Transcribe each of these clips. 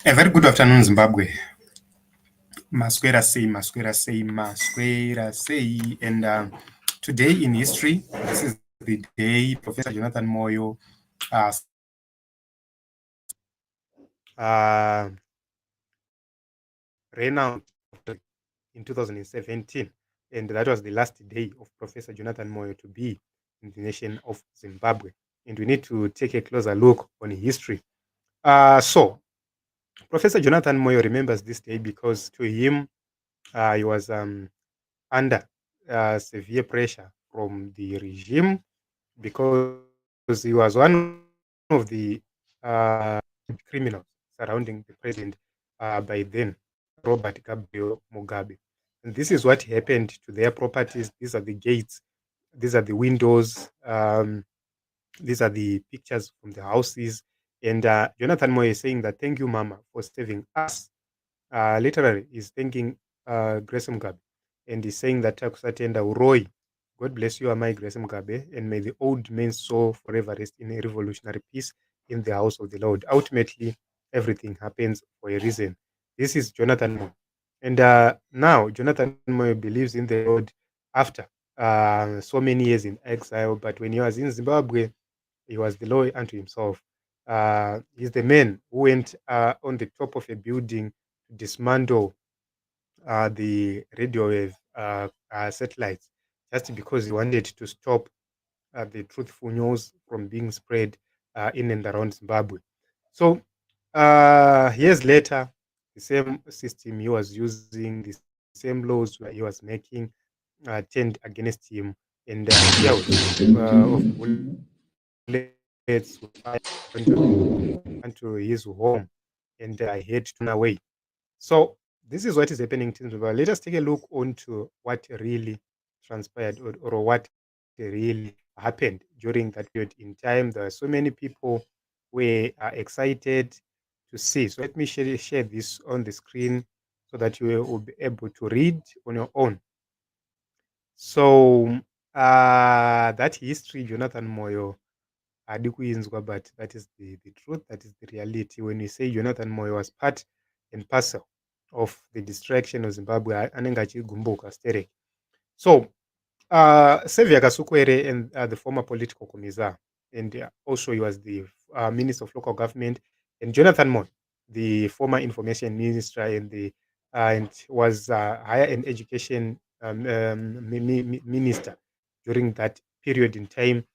A very good afternoon, Zimbabwe. Masquera say. And today in history, this is the day Professor Jonathan Moyo renounced in 2017. And that was the last day of Professor Jonathan Moyo to be in the nation of Zimbabwe. And we need to take a closer look on history. So, Professor Jonathan Moyo remembers this day because to him, he was under severe pressure from the regime because he was one of the criminals surrounding the president by then, Robert Gabriel Mugabe. And this is what happened to their properties. These are the gates, these are the windows, these are the pictures from the houses. And Jonathan Moyo is saying that, thank you, Mama, for saving us. Literally, he's thanking Grace Mugabe. And he's saying that Takusatenda Uroi, God bless you, Amai Grace Mugabe, and may the old man's soul forever rest in a revolutionary peace in the house of the Lord. Ultimately, everything happens for a reason. This is Jonathan Moyo. And now, Jonathan Moyo believes in the Lord after so many years in exile. But when he was in Zimbabwe, he was the law unto himself. He's the man who went on the top of a building to dismantle the radio wave satellites just because he wanted to stop the truthful news from being spread in and around Zimbabwe. So years later, the same system he was using, the same laws he was making turned against him, and shells of bullets were fired onto his home, and I had to run away. So this is what is happening to Zimbabwe. Let us take a look onto what really transpired or what really happened during that period in time. There are so many people were excited to see. So let me share this on the screen so that you will be able to read on your own. So that history, Jonathan Moyo, but that is the truth, that is the reality. When you say Jonathan Moyo was part and parcel of the distraction of Zimbabwe, anenge achigumbuka stereki. So Xavier Kasukwere and the former political commissar, and also he was the minister of local government, and Jonathan Moyo, the former information minister, and was higher and education minister during that period in time.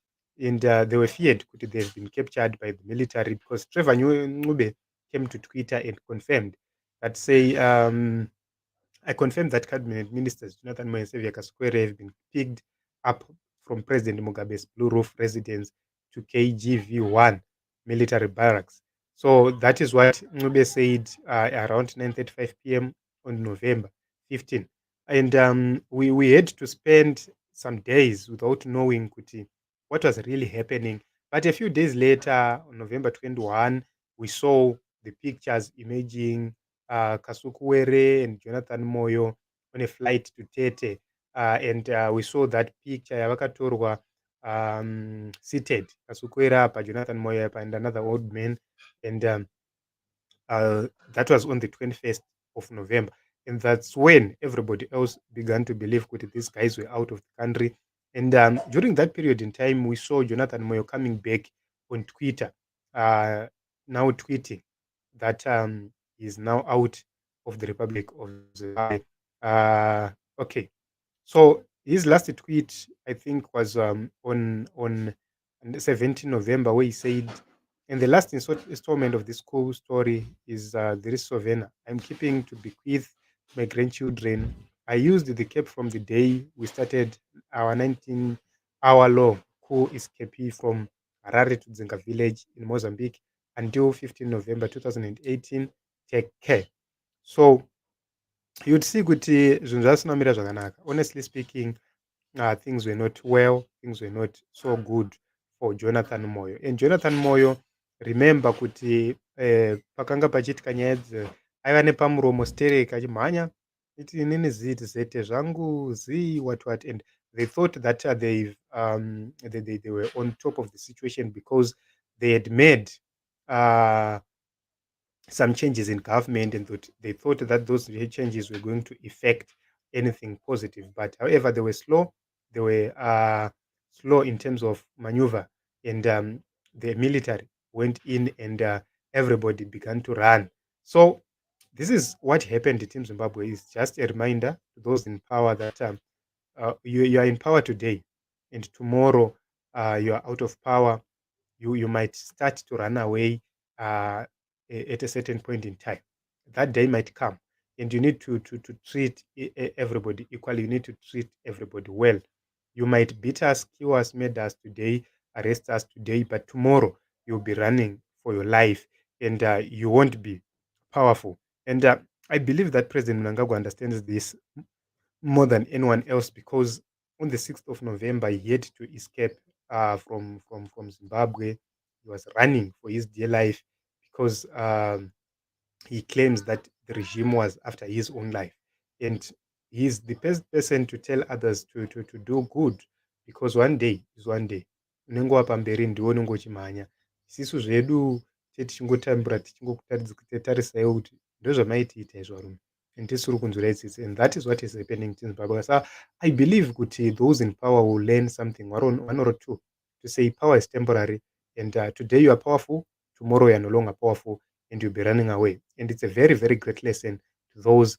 And they were feared could they have been captured by the military because Trevor Ncube came to Twitter and confirmed that, say, I confirmed that cabinet ministers Jonathan Moyo and Xavier Kasukwere have been picked up from President Mugabe's Blue Roof residence to KGV1 military barracks. So that is what Ncube said around 9:35 p.m. on November 15. And we had to spend some days without knowing what was really happening. But a few days later, on November 21, we saw the pictures emerging, Kasukuwere and Jonathan Moyo on a flight to Tete. And we saw that picture yavakatorwa seated, Kasukuwere apa, Jonathan Moyo apa, and another old man. And that was on the 21st of November. And that's when everybody else began to believe that these guys were out of the country. And during that period in time, we saw Jonathan Moyo coming back on Twitter, now tweeting that he's now out of the Republic of Zimbabwe. Okay, so his last tweet, I think, was on 17 November, where he said, and the last installment of this cool story is there is Sovena. I'm keeping to bequeath to my grandchildren. I used the cape from the day we started our 19-hour-long coup escape from Harare to Dzenga village in Mozambique until 15 November 2018. Take care. So you'd see kuti zvinhu zvasinamira zvakanaka. Honestly speaking, things were not well, things were not so good for Jonathan Moyo. And Jonathan Moyo, remember kuti pakanga pachiitika nyaya aiva nepamuromo stereki achimhanya iti inini ziti zete zvangu zii what and they thought that they were on top of the situation because they had made some changes in government, and they thought that those changes were going to effect anything positive. But however, they were slow. They were slow in terms of maneuver, and the military went in, and everybody began to run. So this is what happened in Team Zimbabwe. It's just a reminder to those in power that you are in power today, and tomorrow you are out of power. You might start to run away at a certain point in time. That day might come, and you need to treat everybody equally. You need to treat everybody well. You might beat us, kill us, murder us today, arrest us today, but tomorrow you'll be running for your life, and you won't be powerful. And I believe that President Mnangagwa understands this more than anyone else, because on the 6th of November, he had to escape from Zimbabwe. He was running for his dear life because he claims that the regime was after his own life. And he's the best person to tell others to do good, because one day is one day. Unenge wapamberi ndiwe unenge uchimhanya. Isisu zvedu tichingotambura tichingotarisaiwo kuti ndozvamaitiita izvo varume, and tisiri kunzwira itsitsi, and that is what is happening in Zimbabwe. So I believe kuti those in power will learn something, one or two, to say power is temporary, and today you are powerful, tomorrow you are no longer powerful, and you'll be running away. And it's a very, very great lesson to those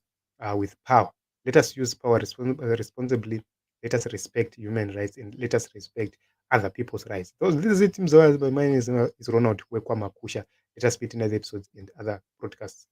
with power. Let us use power responsibly. Let us respect human rights, and let us respect other people's rights. This is Team Zoas. My name is Ronald Wekwamakusha. Let us meet in other episodes and other broadcasts.